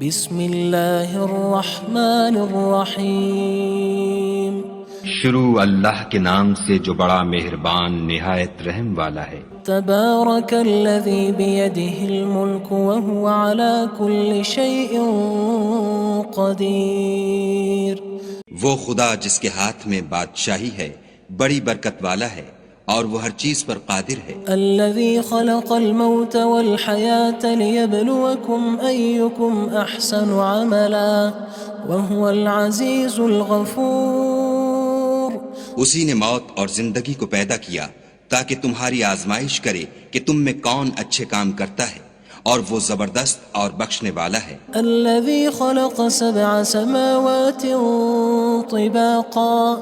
بسم اللہ الرحمن الرحیم شروع اللہ کے نام سے جو بڑا مہربان نہایت رحم والا ہے۔ تبارک الذی بیدہ الملک وہو علی کل شیء قدیر۔ وہ خدا جس کے ہاتھ میں بادشاہی ہے بڑی برکت والا ہے اور وہ ہر چیز پر قادر ہے۔ الذی خلق الموت والحیاة لیبلوکم ایکم احسن عملا وہو العزیز الغفور۔ اسی نے موت اور زندگی کو پیدا کیا تاکہ تمہاری آزمائش کرے کہ تم میں کون اچھے کام کرتا ہے، اور وہ زبردست اور بخشنے والا ہے۔ الذي خلق 7 سماوات طباقا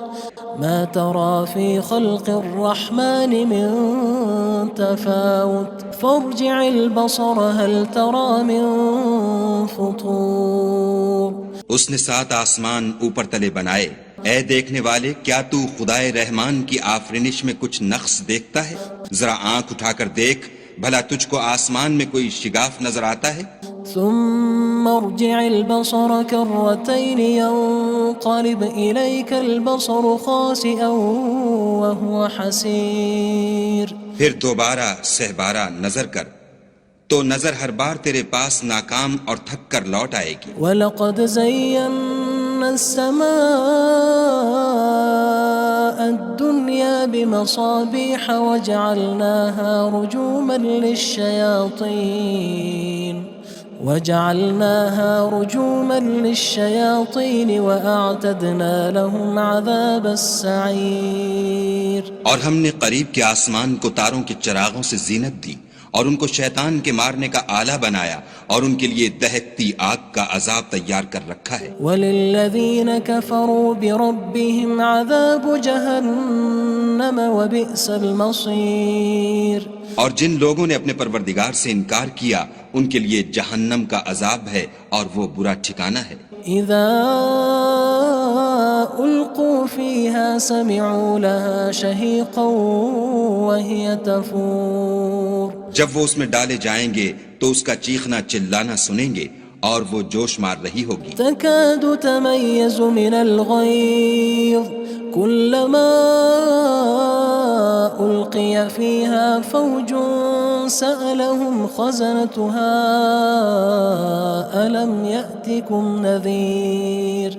ما ترى في خلق الرحمن من تفاوت فارجع البصر هل ترى من فطور۔ اس نے 7 آسمان اوپر تلے بنائے، اے دیکھنے والے کیا تو خدائے رحمان کی آفرینش میں کچھ نقص دیکھتا ہے؟ ذرا آنکھ اٹھا کر دیکھ، بھلا تجھ کو آسمان میں کوئی شگاف نظر آتا ہے؟ ثم ارجع البصر كرتين ينقلب إليك البصر خاسئا وهو حسير۔ پھر دوبارہ سہبارہ نظر کر تو نظر ہر بار تیرے پاس ناکام اور تھک کر لوٹ آئے گی۔ وَلَقَدْ زَيَّنَّا السَّمَاءَ الدُّنْيَا بِمَصَابِيحَ وَجَعَلْنَاهَا رُجُومًا لِلشَّيَاطِينِ وَأَعْتَدْنَا لَهُمْ عَذَابَ السَّعِيرِ۔ اور ہم نے قریب کے آسمان کو تاروں کے چراغوں سے زینت دی اور ان کو شیطان کے مارنے کا آلہ بنایا، اور ان کے لیے دہکتی آگ کا عذاب تیار کر رکھا ہے۔ وَلِلَّذِينَ كَفَرُوا بِرَبِّهِمْ عَذَابُ جَهَنَّمَ وَبِئْسَ الْمَصِيرُ۔ اور جن لوگوں نے اپنے پروردگار سے انکار کیا ان کے لیے جہنم کا عذاب ہے اور وہ برا ٹھکانہ ہے۔ اذا القوا فيها سمعوا لها شهيقا وهي تفور۔ جب وہ اس میں ڈالے جائیں گے تو اس کا چیخنا چلانا سنیں گے اور وہ جوش مار رہی ہوگی۔ تكاد تميز من الغيظ كلما ألقي فيها فوج سألهم خزنتها ألم يأتكم نذير۔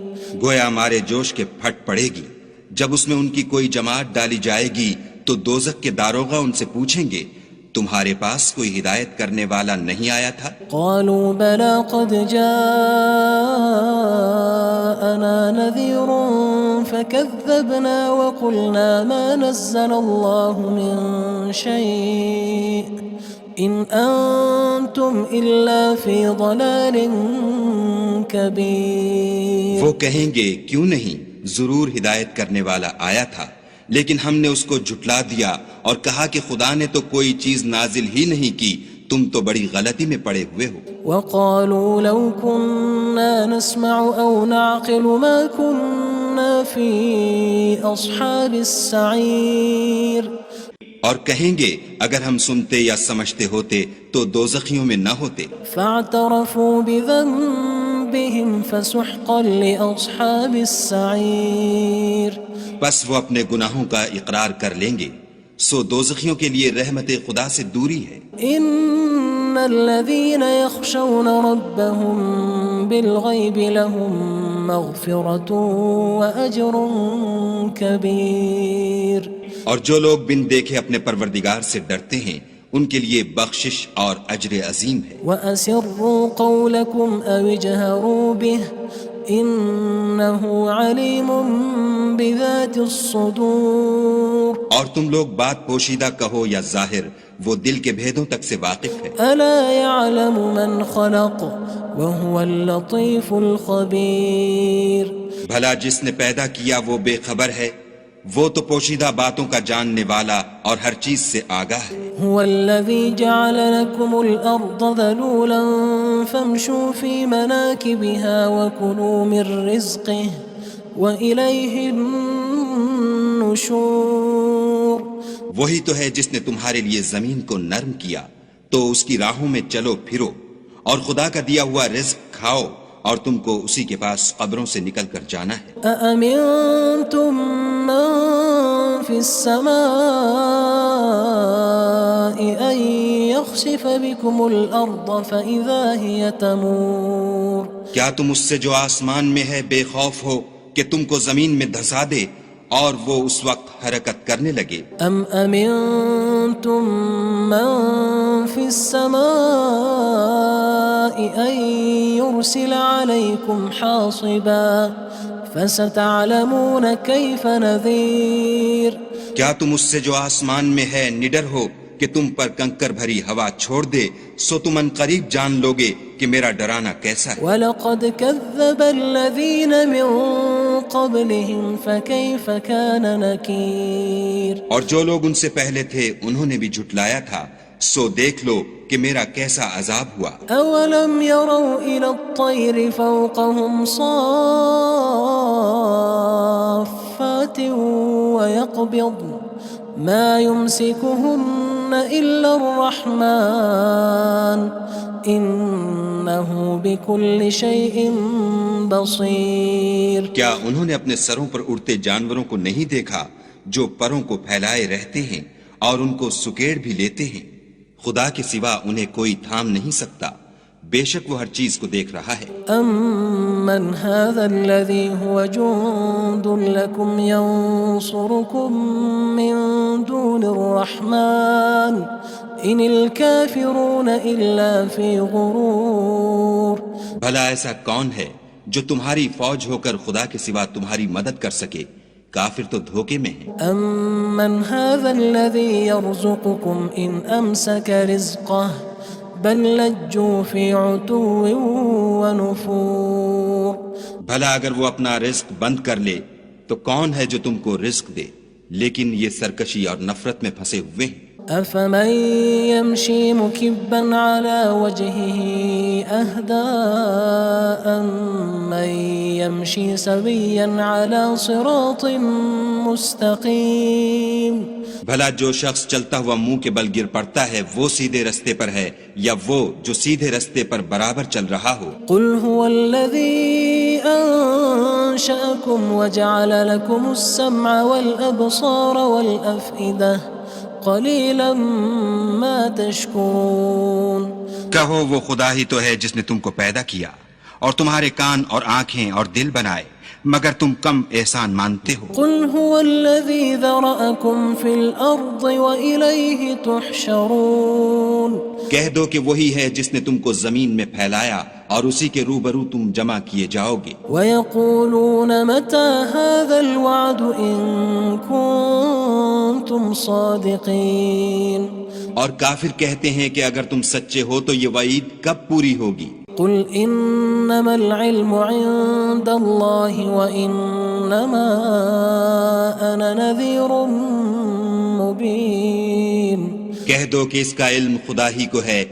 گویا مارے جوش کے پھٹ پڑے گی جب اس میں ان کی کوئی جماعت ڈالی جائے گی تو دوزخ کے داروغہ ان سے پوچھیں گے تمہارے پاس کوئی ہدایت کرنے والا نہیں آیا تھا؟ قالوا بلى قد جاءنا نذير فكذبنا وقلنا ما نزل الله من شيء إن أنتم إلا في ضلال كبير۔ وہ کہیں گے کیوں نہیں، ضرور ہدایت کرنے والا آیا تھا، لیکن ہم نے اس کو جھٹلا دیا اور کہا کہ خدا نے تو کوئی چیز نازل ہی نہیں کی، تم تو بڑی غلطی میں پڑے ہوئے ہو۔ وقالوا لو كنا نسمع أو نعقل ما كنا في أصحاب السعير۔ اور کہیں گے اگر ہم سنتے یا سمجھتے ہوتے تو دوزخیوں میں نہ ہوتے۔ فاعترفوا بذنبهم فسحقا لأصحاب السعير۔ بس وہ اپنے گناہوں کا اقرار کر لیں گے، سو دوزخیوں کے لیے رحمت خدا سے دوری ہے۔ ان الذين يخشون ربهم بالغيب لهم مغفرة وأجر كبير۔ اور جو لوگ بن دیکھے اپنے پروردگار سے ڈرتے ہیں ان کے لیے بخشش اور اجر عظیم ہے۔ وَأَسِرُّوا قَوْلَكُمْ أَوِ اجْهَرُوا بِهِ إِنَّهُ عَلِيمٌ بِذَاتِ الصُّدُورِ۔ اور تم لوگ بات پوشیدہ کہو یا ظاہر، وہ دل کے بھیدوں تک سے واقف ہے۔ أَلَا يَعْلَمُ مَنْ خَلَقَ وَهُوَ اللَّطِيفُ الْخَبِيرُ۔ بھلا جس نے پیدا کیا وہ بے خبر ہے، وہ تو پوشیدہ باتوں کا جاننے والا اور ہر چیز سے آگاہ ہے۔ هو الذي جعل لكم الأرض ذلولا فامشوا في مناكبها وكلوا من رزقه وإليه النشور۔ وہی تو ہے جس نے تمہارے لیے زمین کو نرم کیا تو اس کی راہوں میں چلو پھرو اور خدا کا دیا ہوا رزق کھاؤ اور تم کو اسی کے پاس قبروں سے نکل کر جانا ہے۔ أأمنتم من في السماء أن يخسف بكم الأرض فإذا هي تمور کیا تم اس سے جو آسمان میں ہے بے خوف ہو کہ تم کو زمین میں دھسا دے اور وہ اس وقت حرکت کرنے لگے؟ أم أمنتم من في السماء أن يرسل عليكم حاصبا فستعلمون كيف نذير کیا تم اس سے جو آسمان میں ہے نڈر ہو کہ تم پر کنکر بھری ہوا چھوڑ دے، سو تم ان قریب جان لوگے کہ میرا ڈرانا کیسا ہے۔ وَلَقَدْ كَذَّبَ الَّذِينَ مِن قَبْلِهِمْ فَكَيْفَ كَانَ نَكِيرٌ اور جو لوگ ان سے پہلے تھے انہوں نے بھی جھٹلایا تھا، سو دیکھ لو کہ میرا کیسا عذاب ہوا۔ أَوَلَمْ يَرَوْا إِلَى الطَّيْرِ فَوْقَهُمْ صَافَّاتٍ وَيَقْبِضْنَ مَا يُمْسِكُهُنَّ إِلَّا الرَّحْمَنُ إِنَّهُ بِكُلِّ شَيْءٍ بَصِيرٌ کیا انہوں نے اپنے سروں پر اڑتے جانوروں کو نہیں دیکھا جو پروں کو پھیلائے رہتے ہیں اور ان کو سکیڑ بھی لیتے ہیں؟ خدا کے سوا انہیں کوئی تھام نہیں سکتا، بے شک وہ ہر چیز کو دیکھ رہا ہے۔ أَمَّنْ هَذَا الَّذِي هُوَ جُندٌ لَكُمْ يَنصُرُكُم مِّن دُونِ الرَّحْمَنِ إِنِ الْكَافِرُونَ إِلَّا فِي غُرُورٍ بھلا ایسا کون ہے جو تمہاری فوج ہو کر خدا کے سوا تمہاری مدد کر سکے؟ کافر تو دھوکے میں ہیں۔ أَمَّنْ هَذَا الَّذِي يَرْزُقُكُمْ إِنْ أَمْسَكَ رِزْقَهُ بَلْ لَجُّوا فِي عُتُوٍّ وَنُفُورٍ بھلا اگر وہ اپنا رزق بند کر لے تو کون ہے جو تم کو رزق دے؟ لیکن یہ سرکشی اور نفرت میں پھنسے ہوئے ہیں۔ أَفَمَن يَمْشِي مُكِبًّا عَلَى وَجْهِهِ أَهْدَىٰ أَمَّن يَمْشِي سَوِيًّا عَلَى صِرَاطٍ مُّسْتَقِيمٍ بھلا جو شخص چلتا ہوا منہ کے بل گر پڑتا ہے وہ سیدھے رستے پر ہے یا وہ جو سیدھے رستے پر برابر چل رہا ہو؟ قُلْ هُوَ الَّذِي أَنشَأَكُمْ وَجَعَلَ لَكُمُ السَّمْعَ وَالْأَبْصَارَ وَالْأَفْئِدَةَ قَلِيلًا مَا تَشْكُرُونَ کہو وہ خدا ہی تو ہے جس نے تم کو پیدا کیا اور تمہارے کان اور آنکھیں اور دل بنائے، مگر تم کم احسان مانتے ہو۔ قُلْ هُوَ الَّذِي ذَرَأَكُمْ فِي الْأَرْضِ وَإِلَيْهِ تُحْشَرُونَ کہہ دو کہ وہی ہے جس نے تم کو زمین میں پھیلایا اور اسی کے روبرو تم جمع کیے جاؤ گے۔ وَيَقُولُونَ مَتَى هَذَا الْوَعْدُ إِن كُنتُمْ صَادِقِينَ اور کافر کہتے ہیں کہ اگر تم سچے ہو تو یہ وعید کب پوری ہوگی؟ قُلْ إِنَّمَا الْعِلْمُ عِندَ اللَّهِ وَإِنَّمَا أَنَا نَذِيرٌ مُّبِينٌ کہہ دو کہ اس کا علم خدا ہی کو ہے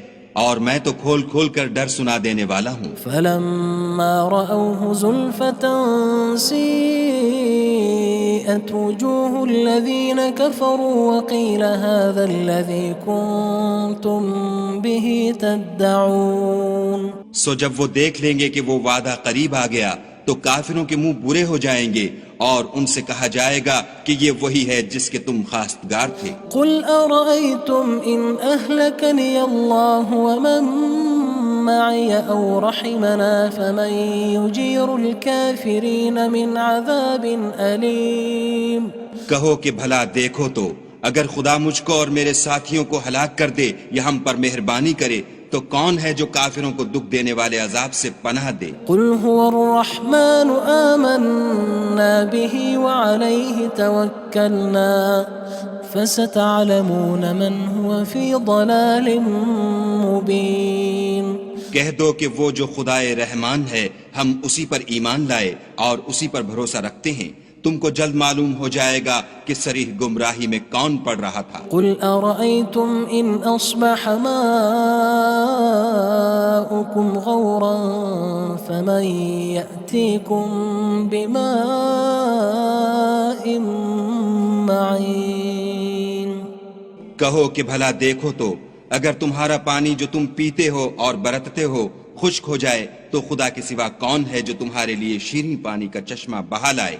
اور میں تو کھول کھول کر ڈر سنا دینے والا ہوں۔ فَلَمَّا رَأَوْهُ زُلْفَةً سِيئَتْ وُجُوهُ الَّذِينَ كَفَرُوا وَقِيلَ هَذَا الَّذِي كُنتُم بِهِ تَدَّعُونَ سو جب وہ دیکھ لیں گے کہ وہ وعدہ قریب آ گیا تو کافروں کے منہ برے ہو جائیں گے اور ان سے کہا جائے گا کہ یہ وہی ہے جس کے تم خواستگار تھے۔ قُلْ أَرَأَيْتُمْ إِنْ أَهْلَكَنِيَ اللَّهُ وَمَن مَّعِيَ أَوْ رَحِمَنَا فَمَن يُجِيرُ الْكَافِرِينَ مِنْ عَذَابٍ أَلِيمٍ کہو کہ بھلا دیکھو تو اگر خدا مجھ کو اور میرے ساتھیوں کو ہلاک کر دے یا ہم پر مہربانی کرے تو کون ہے جو کافروں کو دکھ دینے والے عذاب سے پناہ دے؟ قُلْ هُوَ الرَّحْمَنُ آمَنَّا بِهِ وَعَلَيْهِ تَوَكَّلْنَا فَسَتَعْلَمُونَ مَنْ هُوَ فِي ضَلَالٍ مُّبِينٍ کہہ دو کہ وہ جو خدائے رحمان ہے ہم اسی پر ایمان لائے اور اسی پر بھروسہ رکھتے ہیں، تم کو جلد معلوم ہو جائے گا کہ صریح گمراہی میں کون پڑ رہا تھا۔ قُلْ أَرَأَيْتُمْ إِنْ أَصْبَحَ مَاؤُكُمْ غَوْرًا فَمَن يَأْتِيكُم بِمَاءٍ مَّعِينٍ کہو کہ بھلا دیکھو تو اگر تمہارا پانی جو تم پیتے ہو اور برتتے ہو خشک ہو جائے تو خدا کے سوا کون ہے جو تمہارے لیے شیریں پانی کا چشمہ بہا لائے؟